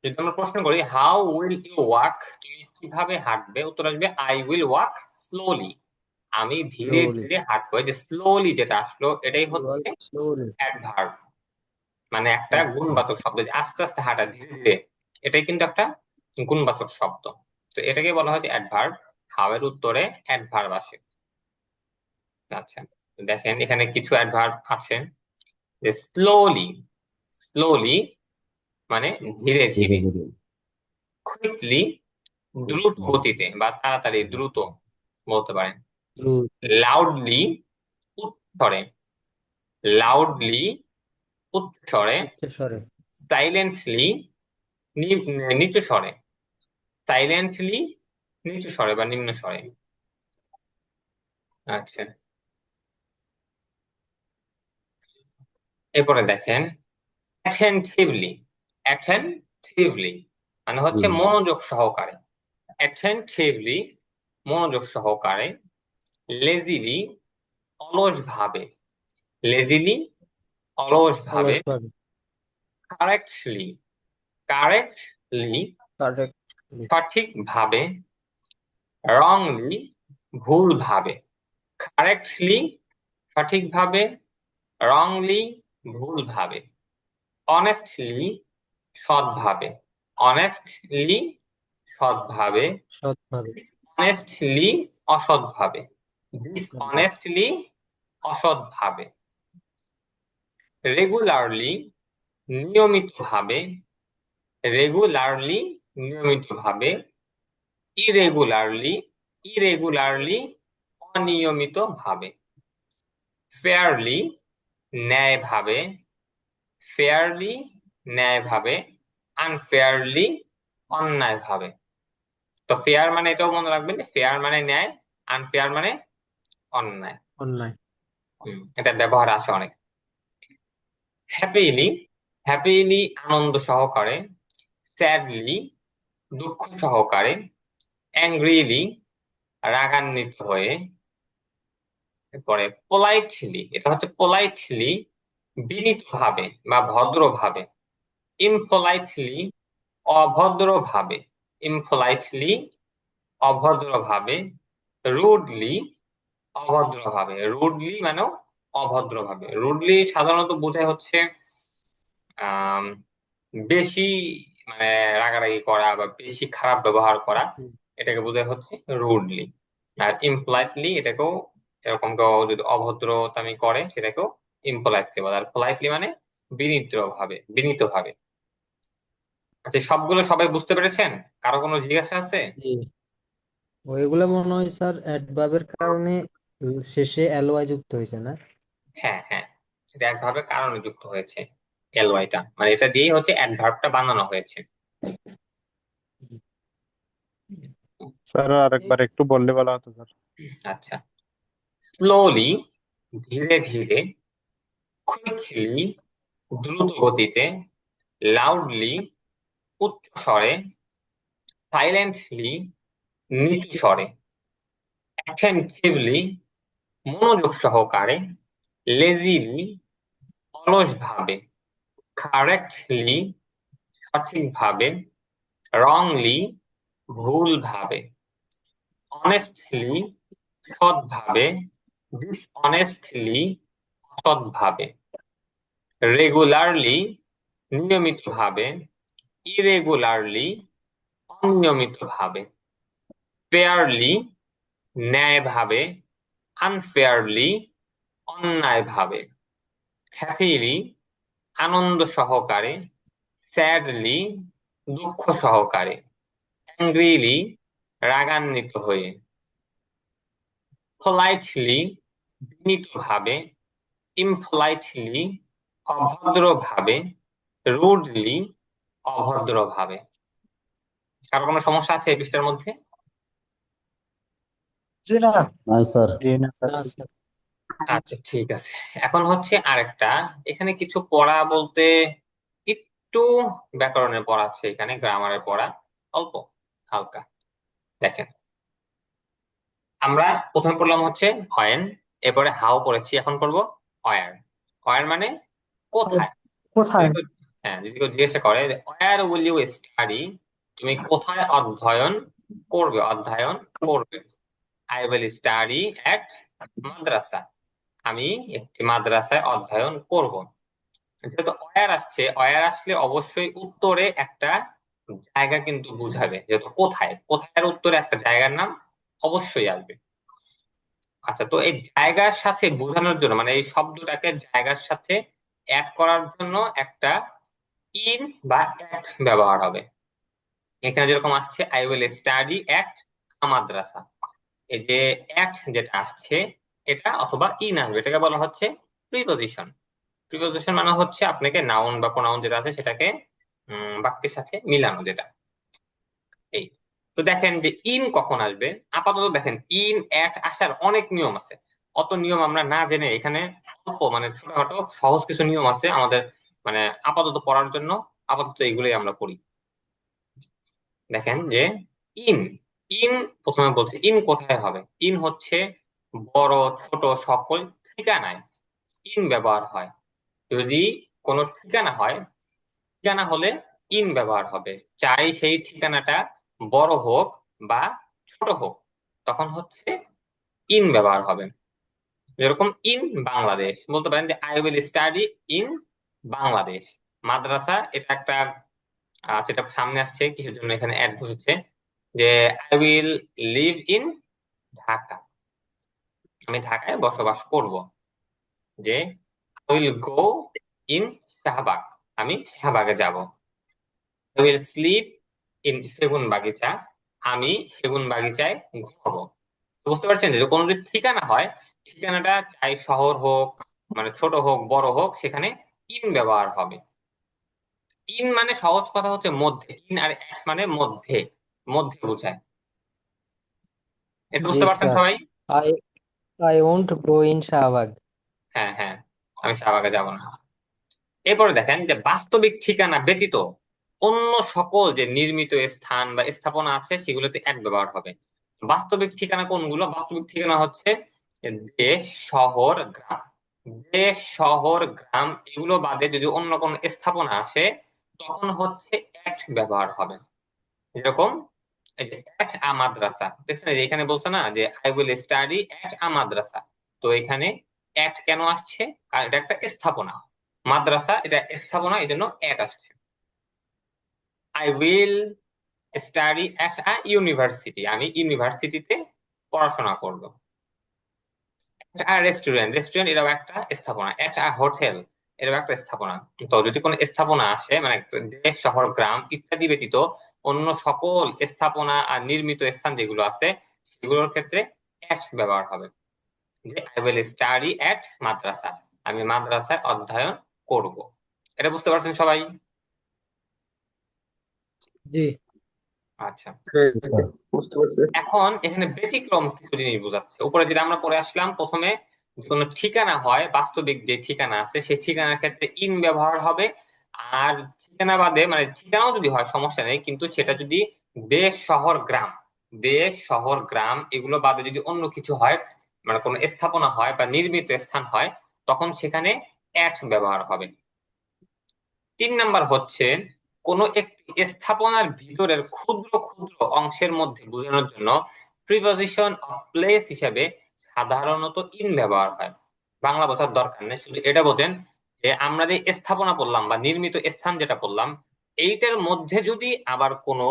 যদি আমরা প্রশ্ন করি হাউ উইল ইউ ওয়াক, তুমি কিভাবে হাঁটবে, উত্তর আসবে আই উইল ওয়াক স্লোলি, আমি ধীরে স্লোলি। ধীরে হাঁটবো। এই যে স্লোলি যেটা আসলো এটাই হচ্ছে ওয়াক স্লোলি। অ্যাডভার্ব, মানে একটা গুণবাচক শব্দ, যে আস্তে আস্তে হাঁটা, ধীরে ধীরে, এটাই কিন্তু একটা গুণবাচক শব্দ। তো এটাকে বলা হচ্ছে অ্যাডভার্ব। হাউ এর উত্তরে অ্যাডভার্ব আসে। আচ্ছা, দেখেন এখানে কিছু অ্যাডভার্ব আছে, যে স্লোলি, স্লোলি মানে ধীরে ধীরে ধীরে, ধীরে। কুইকলি দ্রুত গতিতে বা তাড়াতাড়ি দ্রুত বলতে পারেন, দ্রুত। লাউডলি উচ্চস্বরে, লাউডলি উচ্চস্বরে, উচ্চস্বরে। সাইলেন্টলি নিচু স্বরে, সাইলেন্টলি নিচু স্বরে বা নিম্ন স্বরে। আচ্ছা, এরপরে দেখেন অ্যাটেনটিভলি, অ্যাটেনটিভলি মানে হচ্ছে মনোযোগ সহকারে, অ্যাটেনটিভলি মনোযোগ সহকারে, লেজিলি অলস ভাবে, লেজিলি অলস ভাবে, অলসভাবে। Correctly, correctly correct. সঠিক ভাবে, রংলি ভুল ভাবে, কারেক্টলি সঠিকভাবে, রংলি ভুল ভাবে, অনেস্টলি সৎভাবে, অনেস্টলি সৎভাবে, সৎভাবে। অনেস্টলি অসৎভাবে, ডিসঅনেস্টলি অসৎভাবে, রেগুলারলি নিয়মিতভাবে, রেগুলারলি নিয়মিতভাবে, irregularly, irregularly অনিয়মিতভাবে, fairly ন্যায়ভাবে, fairly ন্যায়ভাবে, unfairly অন্যায়ভাবে। তো ফেয়ার মানে এটাও মনে রাখবেন, ফেয়ার মানে ন্যায়, আনফেয়ার মানে অন্যায়। অন্যায়। এটা ব্যবহার আছে অনেক। হ্যাপিলি, হ্যাপিলি আনন্দ সহকারে, স্যাডলি দুঃখ সহকারে, অ্যাংগ্রিলি রাগান্বিত হয়ে, এরপরে পোলাইটলি, এটা হচ্ছে পোলাইটলি বিনীতভাবে বা ভদ্রভাবে, ইমপোলাইটলি অভদ্রভাবে, ইমপোলাইটলি অভদ্রভাবে, রুডলি অভদ্রভাবে, রুডলি মানেও অভদ্রভাবে। রুডলি সাধারণত বোঝায় হচ্ছে আহ বেশি, মানে রাগারাগি করা বা বেশি খারাপ ব্যবহার করা, এটাকে বোঝায় হচ্ছে রুডলি। আর ইমপোলাইটলি এটাকেও, এরকম কেউ যদি অভদ্রতামি করে সেটাকেও ইমপোলাইটলি বলে। আর পোলাইটলি মানে বিনীত ভাবে, বিনীত ভাবে। আচ্ছা, সবগুলো সবাই বুঝতে পেরেছেন? কারো কোনো জিজ্ঞাসা আছে? জি। ওইগুলা মনে হয় স্যার অ্যাডভার্বের কারণে শেষে এলওয়াই যুক্ত হয়েছে না? হ্যাঁ হ্যাঁ, এটা একভাবে কারণে যুক্ত হয়েছে, এলওয়াইটা মানে এটা দিয়েই হচ্ছে অ্যাডভার্বটা বানানো হয়েছে। স্যার আরেকবার একটু বললে ভালো হতো স্যার। আচ্ছা, স্লোলি ধীরে ধীরে, কুইকলি দ্রুত গতিতে, লাউডলি উচ্চ স্বরে, সাইলেন্টলি নিচু স্বরে, অ্যাটেনটিভলি মনোযোগ সহকারে, লেজিলি অলস ভাবে, কারেক্টলি সঠিকভাবে, রংলি ভুল ভাবে, অনেস্টলি সৎভাবে, ডিসঅনেস্টলি অসৎভাবে, রেগুলারলি নিয়মিতভাবে, ইরেগুলারলি অনিয়মিতভাবে, ফেয়ারলি ন্যায়ভাবে, আনফেয়ারলি অন্যায়ভাবে, হ্যাপিলি আনন্দ সহকারে, স্যাডলি দুঃখ সহকারে, অ্যাংগ্রিলি রাগান্বিত হয়ে, পোলাইটলি বিনীতভাবে, ইমপোলাইটলি অভদ্রভাবে, রুডলি অভদ্রভাবে। কারো কোনো সমস্যা আছে এই পৃষ্ঠার মধ্যে? জি না। নাই স্যার। জি না স্যার। না স্যার। আচ্ছা, ঠিক আছে। এখন হচ্ছে আরেকটা, এখানে কিছু পড়া বলতে একটু ব্যাকরণের পড়া আছে, এখানে গ্রামারের পড়া অল্প হালকা। দেখেন, আমরা প্রথমে পড়লাম হচ্ছে হয়েন, এরপরে হাউ পড়েছি, এখন পড়বো ওয়ার। ওয়ার মানে কোথায়। কোথায়? হ্যাঁ, যদি কেউ জিজ্ঞাসা করে ওয়ার উইল ইউ স্টাডি, তুমি কোথায় অধ্যয়ন করবে। আই উইল স্টাডি অ্যাট মাদ্রাসা, আমি একটি মাদ্রাসায় অধ্যয়ন করব। যেহেতু ওয়ার আসলে অবশ্যই উত্তরে একটা জায়গা কিন্তু বুঝাবে, যেহেতু কোথায় উত্তরে একটা জায়গার নাম অবশ্যই আসবে। আচ্ছা, তো এই জায়গার সাথে বোঝানোর জন্য মানে এই শব্দটাকে জায়গার সাথে অ্যাড করার জন্য একটা ইন বা অ্যাট ব্যবহার হবে। এখানে যেরকম আসছে আই উইল স্টাডি অ্যাট মাদ্রাসা, এই যে অ্যাট যেটা আসছে এটা অথবা ইন আসবে, এটাকে বলা হচ্ছে প্রিপজিশন। প্রিপজিশন মানে হচ্ছে আপনাকে নাউন বা প্রোনাউন যেটা আছে সেটাকে বাক্যের সাথে মিলানো, যেটা এই। তো দেখেন যে ইন কখন আসবে। আপাতত দেখেন ইন অ্যাট আসার অনেক নিয়ম আছে, অত নিয়ম আমরা না জেনে এখানে অল্প মানে ছোটখাটো সহজ কিছু নিয়ম আছে আমাদের মানে আপাতত পড়ার জন্য, আপাতত এইগুলোই আমরা পড়ি। দেখেন যে ইন ইন প্রথমে বলছে ইন কোথায় হবে। ইন হচ্ছে বড় ছোট সকল ঠিকানায় ইন ব্যবহার হয়। যদি কোনো ঠিকানা হয়, ঠিকানা হলে ইন ব্যবহার হবে। চাই সেই ঠিকানাটা বড় হোক বা ছোট হোক, তখন হচ্ছে ইন ব্যবহার হবে। যেরকম ইন বাংলাদেশ বলতে পারেন যে I will study in Bangladesh. মাদ্রাসা এটা একটা যেটা সামনে আসছে কিছুর জন্য এখানে অ্যাড বসেছে, যে I will live in Dhaka, আমি ঢাকায় বসবাস করব। যে I will go in Shahbag, আমি শাহবাগে যাব। আই উইল স্লিপ ইন সেগুন বাগিচা, আমি সেগুন বাগিচায় ঘুমাবো। তো বুঝতে পারছেন যে কোনো যদি ঠিকানা হয়, ঠিকানাটা চাই শহর হোক মানে ছোট হোক বড় হোক, সেখানে ইন ব্যবহার হবে। ইন মানে সহজ কথা হচ্ছে মধ্যে, ইন আর এট মানে মধ্যে, মধ্যে বোঝায়। এটা জি বুঝতে পারছেন স্যার। সবাই? I I won't go in Shahbag. হ্যাঁ হ্যাঁ, আমি শাহবাগে যাব না। এরপরে দেখেন যে বাস্তবিক ঠিকানা ব্যতীত অন্য সকল যে নির্মিত স্থান বা স্থাপনা আছে সেগুলোতে অ্যাট ব্যবহার হবে। বাস্তবিক ঠিকানা কোনগুলো? বাস্তবিক ঠিকানা হচ্ছে দেশ শহর গ্রাম। দেশ শহর গ্রাম এগুলো বাদে যদি অন্য কোনো স্থাপনা আসে তখন হচ্ছে অ্যাট ব্যবহার হবে। যেরকম এই যে অ্যাট আ মাদ্রাসা, দেখছেন এই যে এখানে বলছে না যে I will study at a madrasa, তো এখানে অ্যাট কেন আসছে? আর এটা একটা স্থাপনা, মাদ্রাসা এটা স্থাপনা, এই জন্য অ্যাট আসছে। I will study at a university, আমি ইউনিভার্সিটিতে পড়াশোনা করব। রেস্টুরেন্ট, রেস্টুরেন্ট এটাও একটা স্থাপনা। একটা হোটেল এটাও একটা স্থাপনা। তো যদি কোনো স্থাপনা আসে মানে দেশ শহর গ্রাম ইত্যাদি ব্যতীত অন্য সকল স্থাপনা আর নির্মিত স্থান যেগুলো আছে সেগুলোর ক্ষেত্রে অ্যাট ব্যবহার হবে। যে আই উইল স্টাডি অ্যাট মাদ্রাসা, আমি মাদ্রাসায় অধ্যয়ন করব। এটা বুঝতে পারছেন সবাই? জি আচ্ছা, এখন এখানে ব্যতিক্রম কিছু জিনিস বোঝাচ্ছে। উপরে যেটা আমরা পড়ে আসলাম, প্রথমে কোনো ঠিকানা হয়, বাস্তবিক যে ঠিকানা আছে সেই ঠিকানার ক্ষেত্রে ইন ব্যবহার হবে। আর ঠিকানা বাদে মানে ঠিকানাও যদি হয় সমস্যা নেই, কিন্তু সেটা যদি দেশ শহর গ্রাম এগুলো বাদে যদি অন্য কিছু হয় মানে কোনো স্থাপনা হয় বা নির্মিত স্থান হয় তখন সেখানে অ্যাট ব্যবহার হবে। 3 নাম্বার হচ্ছে কোন একটি স্থাপনার ভিতরের ক্ষুদ্র ক্ষুদ্র অংশের মধ্যে বোঝানোর জন্য প্রিপজিশন অফ প্লেস হিসেবে সাধারণত ইন ব্যবহার হয়। বাংলা বোঝার দরকার নেই, শুধু এটা বোঝেন যে আমরা যে স্থাপনা পড়লাম বা নির্মিত স্থান যেটা পড়লাম এইটার মধ্যে যদি আবার কোনো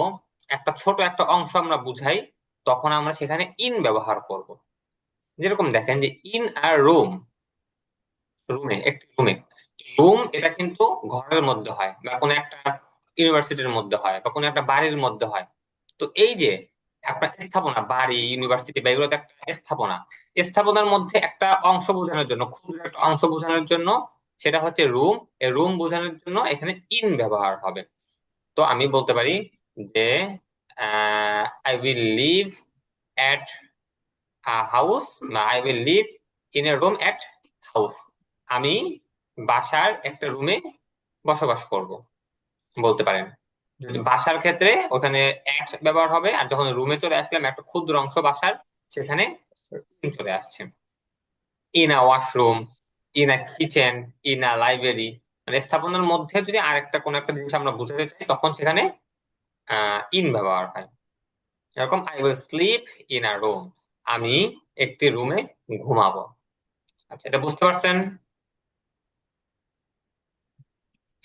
একটা ছোট একটা অংশ আমরা বুঝাই তখন আমরা সেখানে ইন ব্যবহার করব। যেরকম দেখেন যে ইন আর রুম, একটি রুম এটা কিন্তু ঘরের মধ্যে হয় বা কোনো একটা ইউনিভার্সিটির মধ্যে হয় বা কোনো একটা বাড়ির মধ্যে হয়। তো এই যে আপনার স্থাপনা বাড়ি ইউনিভার্সিটি বা এগুলো তো একটা স্থাপনা, স্থাপনার মধ্যে একটা অংশ বোঝানোর জন্য ক্ষুদ্র একটা অংশ বোঝানোর জন্য সেটা হচ্ছে রুম, এই রুম বোঝানোর জন্য এখানে ইন ব্যবহার হবে। তো আমি বলতে পারি যে I will live at house, I will live in a room at house, আমি বাসার একটা রুমে বসবাস করব বলতে পারেন। যদি বাসার ক্ষেত্রে ওখানে এক ব্যবহার হবে, আর যখন রুমে চলে আসলাম একটা ক্ষুদ্র অংশ বাসার সেখানে room চলে আসছে। In a washroom, in a kitchen, in a library, মানে স্থাপনার মধ্যে যদি আরেকটা কোন একটা জিনিস আমরা বুঝাতে চাই তখন সেখানে ইন ব্যবহার হয়। এরকম I will slip in a room, আমি একটি রুমে ঘুমাবো। আচ্ছা, এটা বুঝতে পারছেন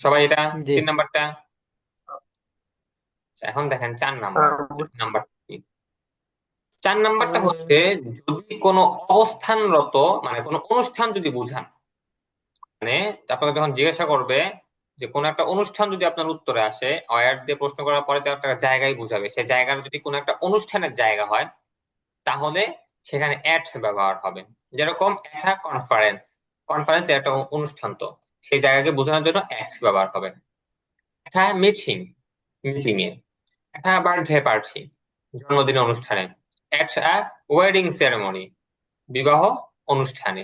সবাই? এটা জি 3 নাম্বারটা। এখন দেখেন 4 নাম্বার। 4 নাম্বার কি? 4 নাম্বারটা হচ্ছে যদি কোনো অবস্থানরত মানে কোনো অনুষ্ঠান যদি বুঝান, মানে আপনাকে যখন জিজ্ঞাসা করবে যে কোন একটা অনুষ্ঠান যদি আপনার উত্তরে আসে, ওয়্যার দিয়ে প্রশ্ন করার পরে তো একটা জায়গায় বুঝাবে, সেই জায়গার যদি কোনো একটা অনুষ্ঠানের জায়গা হয় তাহলে সেখানে অ্যাট ব্যবহার হবে। যেরকম একটা কনফারেন্স, কনফারেন্স একটা অনুষ্ঠান, তো সেই জায়গাকে বোঝানোর জন্য অ্যাট ব্যবহার হবে। একটা মিটিং, মিটিং এ। একটা বার্থডে পার্টি, জন্মদিনের অনুষ্ঠানে। একটা ওয়েডিং সেরেমনি, বিবাহ অনুষ্ঠানে।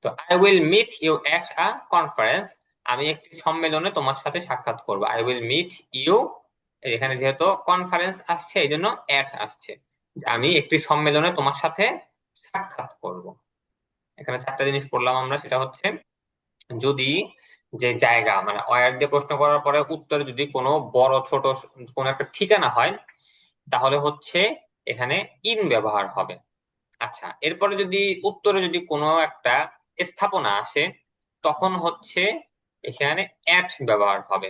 তো I will meet you at a conference, আমি একটি সম্মেলনে তোমার সাথে সাক্ষাৎ করবো। আই উইল মিট ইউ, এখানে যেহেতু কনফারেন্স আসছে এই জন্য এট আসছে, আমি একটি সম্মেলনে তোমার সাথে সাক্ষাৎ করব। এখানে 4টা জিনিস পড়লাম আমরা, সেটা হচ্ছে যদি যে জায়গা মানে ওয়্যার দিয়ে প্রশ্ন করার পরে উত্তরে যদি কোনো বড় ছোট কোনো একটা ঠিকানা হয় তাহলে হচ্ছে এখানে ইন ব্যবহার হবে। আচ্ছা, এরপরে যদি উত্তরে যদি কোনো একটা স্থাপনা আসে তখন হচ্ছে এখানে অ্যাট ব্যবহার হবে।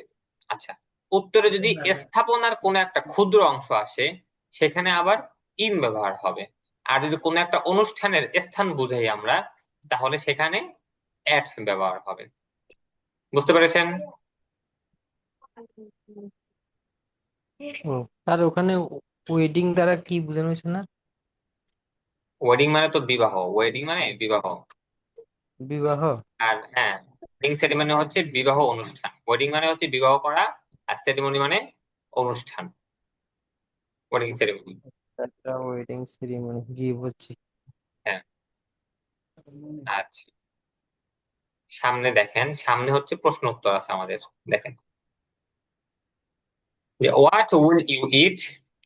আচ্ছা, উত্তরে যদি স্থাপনার কোনো একটা ক্ষুদ্র অংশ আসে সেখানে আবার ইন ব্যবহার হবে। আর যদি কোনো একটা অনুষ্ঠানের স্থান বুঝাই আমরা তাহলে সেখানে অ্যাট ব্যবহার হবে। বুঝতে পেরেছেন? ও স্যার, ওখানে ওয়েডিং দ্বারা কি বোঝানো হয়েছে না? ওয়েডিং মানে তো বিবাহ, ওয়েডিং মানে বিবাহ। বিবাহ। আর হ্যাঁ, ওয়েডিং সেরিমনি হচ্ছে বিবাহ অনুষ্ঠান। ওয়েডিং মানে হচ্ছে বিবাহ করা, আর সেরিমনি মানে অনুষ্ঠান, ওয়েডিং সেরিমনি। একটা ওয়েডিং সেরিমনি, জি বুঝছি। হ্যাঁ। আচ্ছা, সামনে দেখেন, সামনে হচ্ছে প্রশ্ন উত্তর আছে আমাদের। দেখেন, যে হোয়াট উইল ইউ ইট,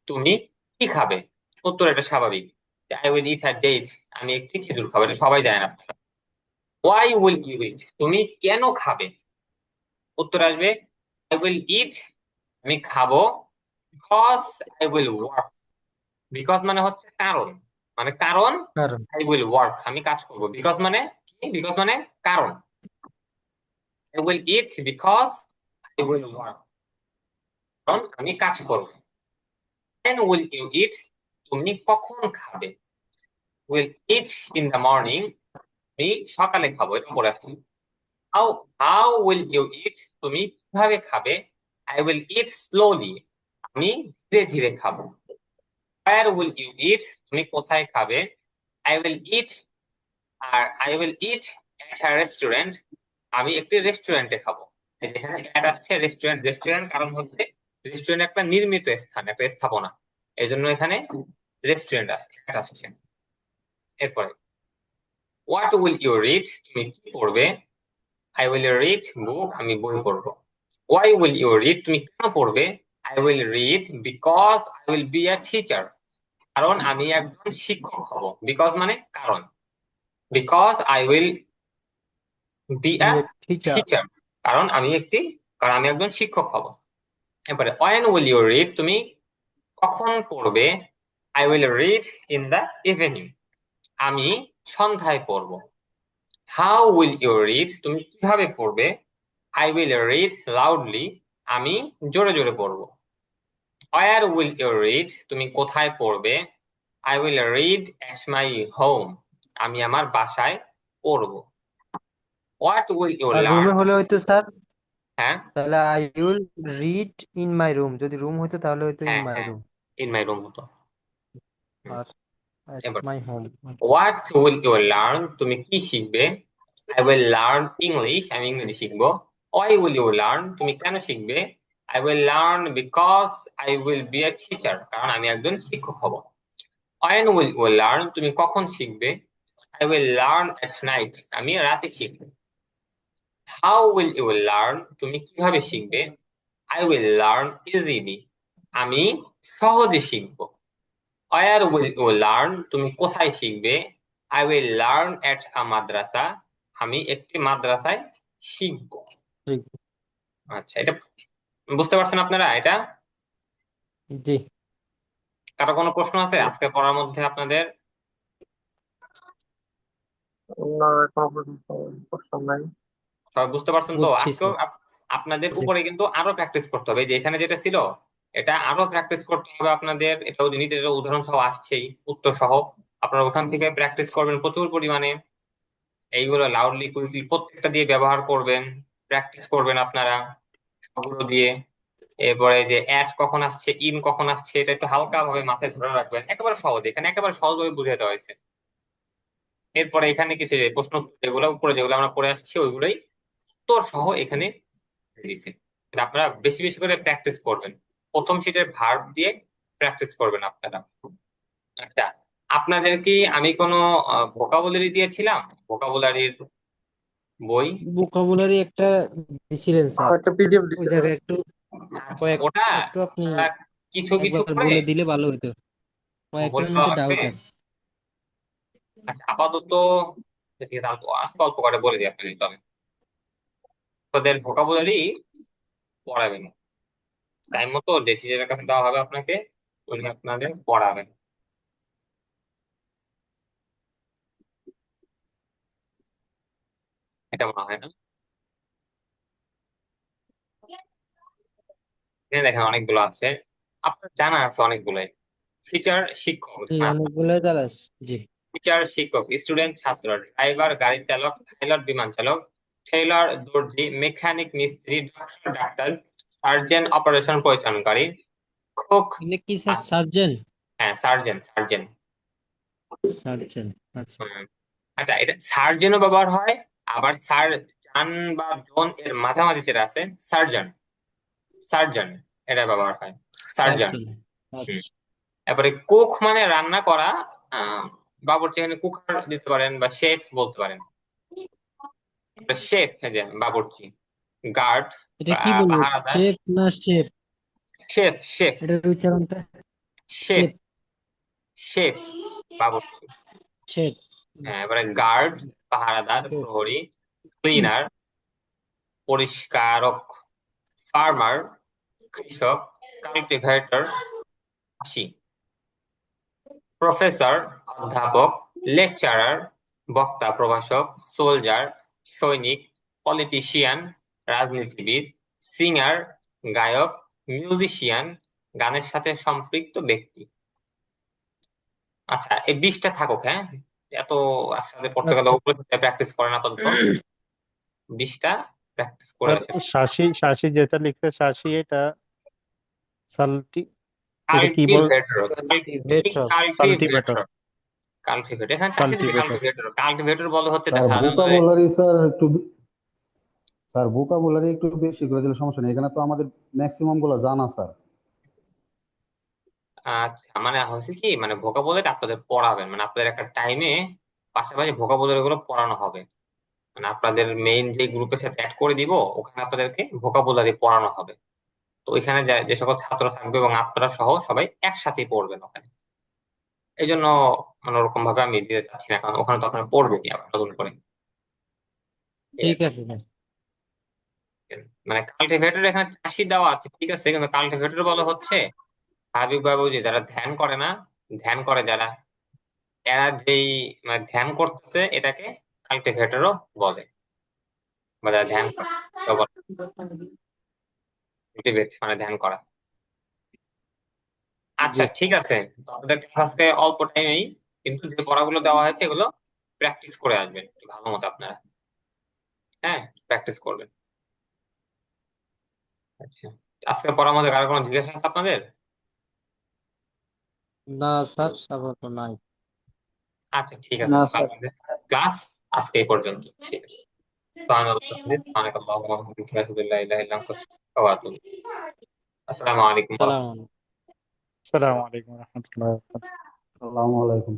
তুমি কি খাবে? উত্তর এটা স্বাভাবিক, I will eat a date, আমি একটি খেজুর খাবো, এটা সবাই জানে না। ওয়াই উইল ইউ ইট, তুমি কেন খাবে? উত্তর আসবে আই উইল ইট, আমি খাবো, because I will work. Because মানে হচ্ছে কারণ, মানে কারণ কারণ। আই উইল ওয়ার্ক, আমি কাজ করবো। বিকজ মানে কি? বিকজ মানে কারণ। I will it because I will work, কারণ আমি কাজ করবো। When will you eat, তুমি কখন খাবে? Will eat in the morning, আমি সকালে খাবো, এটা পড়ে আসি। How will you eat, তুমি কিভাবে খাবে? I will eat slowly, আমি ধীরে ধীরে খাবো। Where will you eat, তুমি কোথায় খাবে? I will eat, R I will eat at a restaurant, আমি একটি রেস্টুরেন্টে খাবো। এই যেখানে অ্যাড আসছে রেস্টুরেন্ট, রেস্টুরেন্ট কারণ হচ্ছে রেস্টুরেন্ট একটা নির্মিত স্থান, একটা স্থাপনা, এই জন্য এখানে রেস্টুরেন্ট আসছে। এরপরে হোয়াট উইল ইউ রিড, তুমি কি পড়বে? আই উইল রিড বুক, আমি বই পড়বো। ওয়াই উইল ইউ রিড, তুমি কেন পড়বে? I will read because I will be a teacher, কারণ আমি একজন শিক্ষক হব। বিকজ মানে কারণ, because I will be a teacher. Teacher, কারণ আমি একজন শিক্ষক হব। এরপরে ওয়েন উইল ইউ রিড, তুমি কখন পড়বে? I will read in the evening, আমি সন্ধ্যায় পড়বো। হাউ উইল ইউ রিড, তুমি কিভাবে পড়বে? আই উইল রিড লাউডলি, আমি জোরে জোরে পড়বো। ওয়ার উইল ইউ রিড, তুমি কোথায় পড়বে? I will read at my home, আমি আমার বাসায় পড়বো। হোয়াট উইল ইউ আর লার্ন, রুমে হলে হয়তো স্যার, হ্যাঁ তাহলে I will read in my room, যদি রুম হইতো তাহলে হয়তো ইন হ্যাঁ মাই হ্যাঁ, রুম। ইন মাই রুম হতো। আর এট এবার my home. What will you learn, তুমি কি শিখবে? আই উইল লার্ন ইংলিশ, আমি ইংরেজি শিখবো। ওয়াই উইল ইউ লার্ন, তুমি কেন শিখবে? I will learn because I will be a teacher, কারণ আমি একজন শিক্ষক হব। When will you learn, তুমি কখন শিখবে? I will learn at night, আমি রাতে শিখবো। How will you learn, তুমি কিভাবে শিখবে? I will learn easily, আমি সহজে শিখবো। Where will you learn, তুমি কোথায় শিখবে? I will learn at a madrasa, আমি একটি মাদ্রাসায় শিখবো। ঠিক। আচ্ছা, এটা বুঝতে পারছেন আপনারা? এটা জি। কারো কোনো প্রশ্ন আছে আজকে পড়ার মধ্যে আপনাদের? না, কোনো প্রশ্ন নাই। সবাই বুঝতে পারছেন তো? বুঝছি আজকেও স্যার। আপনাদের জি। উপরে কিন্তু আরো প্র্যাকটিস করতে হবে। এই যে এখানে যেটা ছিল, এটা আরো প্র্যাকটিস করতে হবে আপনাদের। এটাও নিজের উদাহরণ সহ আসছেই, উত্তর সহ। আপনারা ওখান থেকে প্র্যাকটিস করবেন প্রচুর পরিমাণে। এইগুলো লাউডলি কুইকলি প্রত্যেকটা দিয়ে ব্যবহার করবেন, প্র্যাকটিস করবেন আপনারা সবগুলো দিয়ে। এরপরে যে অ্যাট কখন আসছে, ইন কখন আসছে, এটা একটু হালকা ভাবে মাথায় ধরে রাখবেন। একেবারে সহজ, এখানে একেবারে সহজভাবে বুঝে দেওয়া হয়েছে। এরপরে এখানে কিছু যে প্রশ্ন যেগুলো উপরে যেগুলো আমরা পড়ে আসছি ওইগুলোই উত্তর সহ এখানে দিছি। এটা আপনারা বেশি বেশি করে প্র্যাকটিস করবেন। প্রথম শীটের ভার্ব দিয়ে প্র্যাকটিস করবেন আপনারা। আচ্ছা, আপনাদের কি আমি কোনো ভোকাবুলারি দিয়েছিলাম? ভোকাবুলারির বই? ভোকাবুলারি একটা দিছিলেন স্যার, একটা পিডিএফ ওই দিছে। জায়গায় একটু ওটা একটু আপনি আপনারা কিছু কিছু একবার করে বলে দিলে ভালো হতো, কয়েকটার বলে দেওয়া মধ্যে লাগবে। ডাউট আছে। আচ্ছা, আপাতত ঠিক আছে, আজকে অল্প করে বলে দিই আপনাদের। তবে আপনাদের ভোকাবুলারি পড়াবেন টাইম মতো, যে টিচারের কাছে দেওয়া হবে আপনাকে, উনি আপনাদের পড়াবেন। এটা মনে হয় না? এখানে দেখেন অনেকগুলো আছে, আপনার জানা আছে অনেকগুলোই। টিচার, শিক্ষক, জি, অনেকগুলো জায়গা আছে। জি। টিচার, শিক্ষক, স্টুডেন্ট, ছাত্র, ড্রাইভার, গাড়ি চালক, পাইলট, বিমান চালক, টেইলর, দর্জি, মেকানিক, মিস্ত্রি, ডক্টর, ডাক্তার, সার্জন, অপারেশন পরিচালনকারী, কুক। এগুলো কি স্যার, সার্জেন? হ্যাঁ, সার্জন, সার্জন। সার্জেন, আচ্ছা। আচ্ছা, এটা সার্জনও ব্যবহার হয়, আবার সার্জন বা জন এর মাঝামাঝি যেটা আছে সার্জন, সার্জন এটা ব্যবহার হয়, সার্জন। সার্জেন, আচ্ছা। এরপরে কুক মানে রান্না করা। আহ বাবুর্চি, এখানে কুকার দিতে পারেন বা শেফ বলতে পারেন। শেফ যে বাবুর্চি। গার্ড, এটা কি বলবো, পাহারাদার। চেপ না শেপ? শেফ, শেফ, এটার উচ্চারণটা শেফ, শেপ। শেফ বাবুর্চি। শেপ। হ্যাঁ, এবারে গার্ড, পাহারাদার, শেপ। প্রহরী। ক্লিনার, পরিষ্কারক। ফার্মার, কৃষক। কাল্টিভেটর, চাষি। প্রফেসর, অধ্যাপক। লেকচারার, বক্তা, প্রভাষক। সোলজার, সৈনিক। পলিটিশিয়ান, রাজনীতিবিদ। সিঙ্গার, গায়ক। মিউজিশিয়ান, গানের সাথে সম্পৃক্ত ব্যক্তি। আচ্ছা, এই 20টা থাকুক, হ্যাঁ? এত একসাথে পড়তে গেলে আচ্ছা। ওগুলো প্র্যাকটিস করেন আপাতত। 20টা প্র্যাকটিস করে স্যার আসেন। শাসি শাসি যেটা লিখছে শাসি এটা সালটি, এটা কি বল? Cultivator, cultivator. Cultivator, cultivator, cultivator. এখানে চাষি দিছে, কাল্টিভেটর। কাল্টিভেটর। কাল্টিভেটর বলে হচ্ছে স্যার দেখা যায় ভোকাবুলারি স্যার একটু স্যার ভোকাবুলারি একটু বেশি করে দিলে সমস্যা নেই, এখানে তো আমাদের ম্যাক্সিমাম গুলো জানা স্যার। মানে হচ্ছে কি, মানে ভোকাবুলারি আপনাদের পড়াবেন, মানে আপনাদের একটা টাইমে পাশাপাশি ভোকাবুলারি গুলো পড়ানো হবে। মানে আপনাদের মেইন যে গ্রুপের সাথে অ্যাড করে দিব, ওখানে আপনাদেরকে ভোকাবুলারি পড়ানো হবে। তো ওইখানে যে সকল ছাত্র থাকবে এবং আপনারা সহ সবাই একসাথে পড়বেন ওখানে। এই জন্য মানে ওরকম ভাবে আমি দিতে চাচ্ছি না, কারণ ওখানে তো আপনারা পড়বেনই আবার নতুন করে। এই আর ঠিক কি। আছে স্যার। মানে কাল্টিভেটর এখানে চাষি দেওয়া আছে, ঠিক আছে, কিন্তু কাল্টিভেটর বলা হচ্ছে স্বাভাবিকভাবে ওই যে যারা ধ্যান করে না, ধ্যান করে যারা, এরা যেই মানে ধ্যান করতেছে এটাকে কাল্টিভেটরও বলে, বা যারা ধ্যান করে এটাও বলে cultivate, মানে ধ্যান করা। জি। আচ্ছা, ঠিক আছে। তো আমাদের আজকে অল্প টাইমেই কিন্তু যে পড়াগুলো দেওয়া হয়েছে এগুলো প্র্যাকটিস করে আসবেন একটু ভালো মতো আপনারা। হ্যাঁ, প্র্যাকটিস করবেন। আচ্ছা, আজকে পড়ার মধ্যে কারো কোনো জিজ্ঞাসা আছে আপনাদের? না স্যার, আপাতত নাই। আচ্ছা, ঠিক আছে, না তাহলে স্যার। আমাদের ক্লাস আজকে এই পর্যন্ত। ঠিক আছে। সুবহানাল্লাহ, আসসালামু আলাইকুম। সালাম। আসসালামু আলাইকুম রহমতুল্লাহ। আসসালামু আলাইকুম।